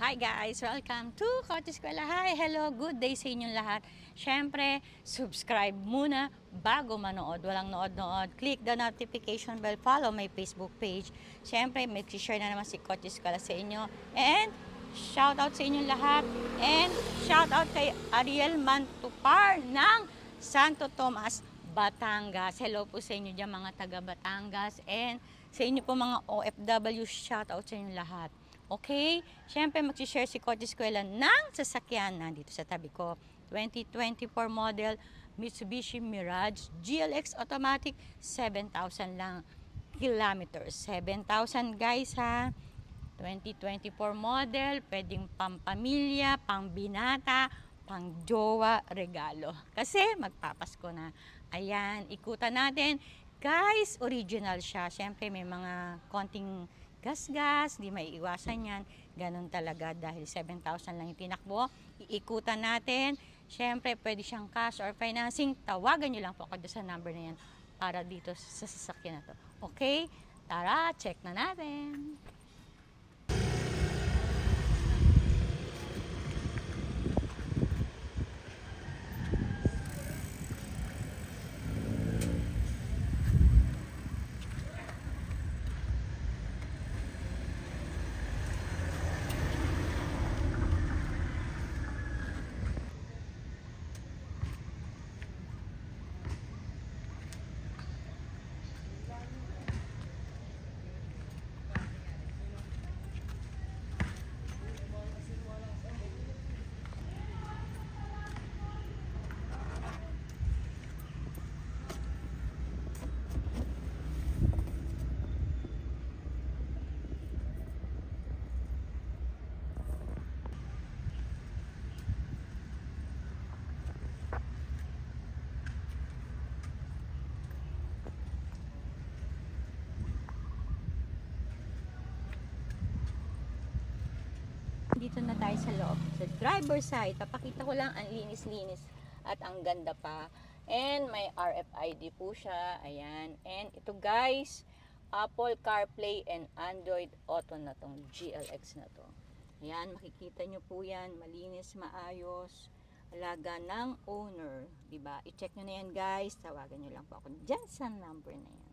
Hi guys! Welcome to Coach Eskwela. Hi! Hello! Good day sa inyong lahat. Siyempre, subscribe muna bago manood. Walang nood-nood. Click the notification bell. Follow my Facebook page. Siyempre, mag-share na naman si Coach Eskwela sa inyo. And, shout out sa inyong lahat. And, shout out kay Ariel Mantupar ng Santo Tomas, Batangas. Hello po sa inyo dyan mga taga Batangas. And, sa inyo po mga OFW, shout out sa inyong lahat. Okay? Siyempre, mag-share si Coach Eskwela ng sasakyan nandito sa tabi ko. 2024 model Mitsubishi Mirage GLX Automatic, 7,000 lang kilometers. 7,000 guys ha. 2024 model, pwedeng pampamilya, pambinata, pang jowa, regalo. Kasi magpapasko na. Ayan, ikutan natin. Guys, original siya. Siyempre, may mga konting gas-gas, di maiiwasan yan. Ganon talaga dahil 7,000 lang yung tinakbo. Iikutan natin. Siyempre, pwede siyang cash or financing. Tawagan nyo lang po ako sa number na yan para dito sa sasakyan na to. Okay? Tara, check na natin. Dito na tayo sa loob. Sa driver side, papakita ko lang ang linis-linis at ang ganda pa. And may RFID po siya. Ayan. And ito guys, Apple CarPlay and Android Auto na tong GLX na to. Ayan, makikita nyo po yan. Malinis, maayos. Alaga ng owner. Diba? I-check nyo na yan guys. Tawagan nyo lang po ako dyan sa number na yan.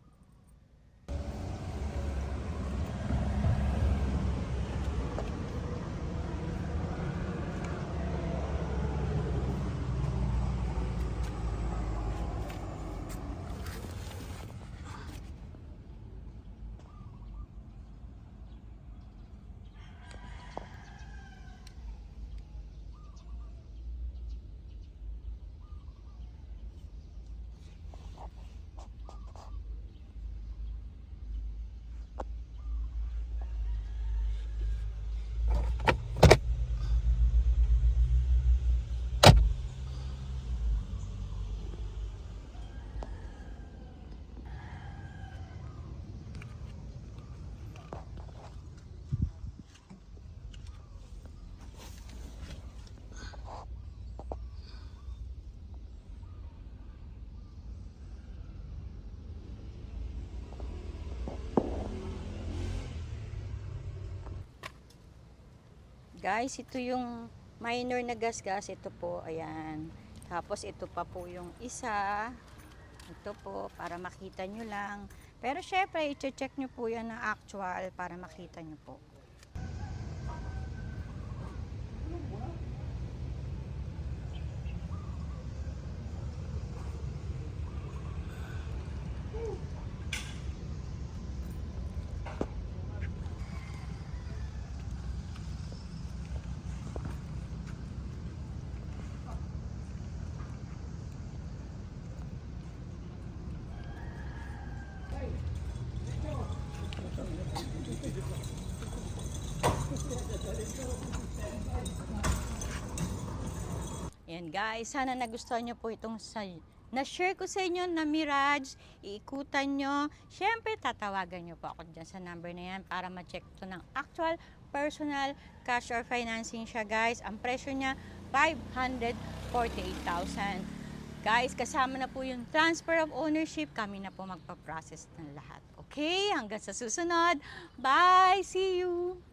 Guys, ito yung minor na gas-gas. Ito po, ayan. Tapos ito pa po yung isa. Ito po, para makita nyo lang. Pero syempre, i-check nyo po yan ng actual para makita nyo po. Ayan guys, sana nagustuhan nyo po itong na-share ko sa inyo na Mirage. Iikutan nyo. Siyempre, tatawagan nyo po ako dyan sa number na yan para ma-check ito ng actual, personal, cash or financing siya guys. Ang presyo niya, 548,000. Guys, kasama na po yung transfer of ownership. Kami na po magpa-process ng lahat. Okay? Hanggang sa susunod. Bye! See you!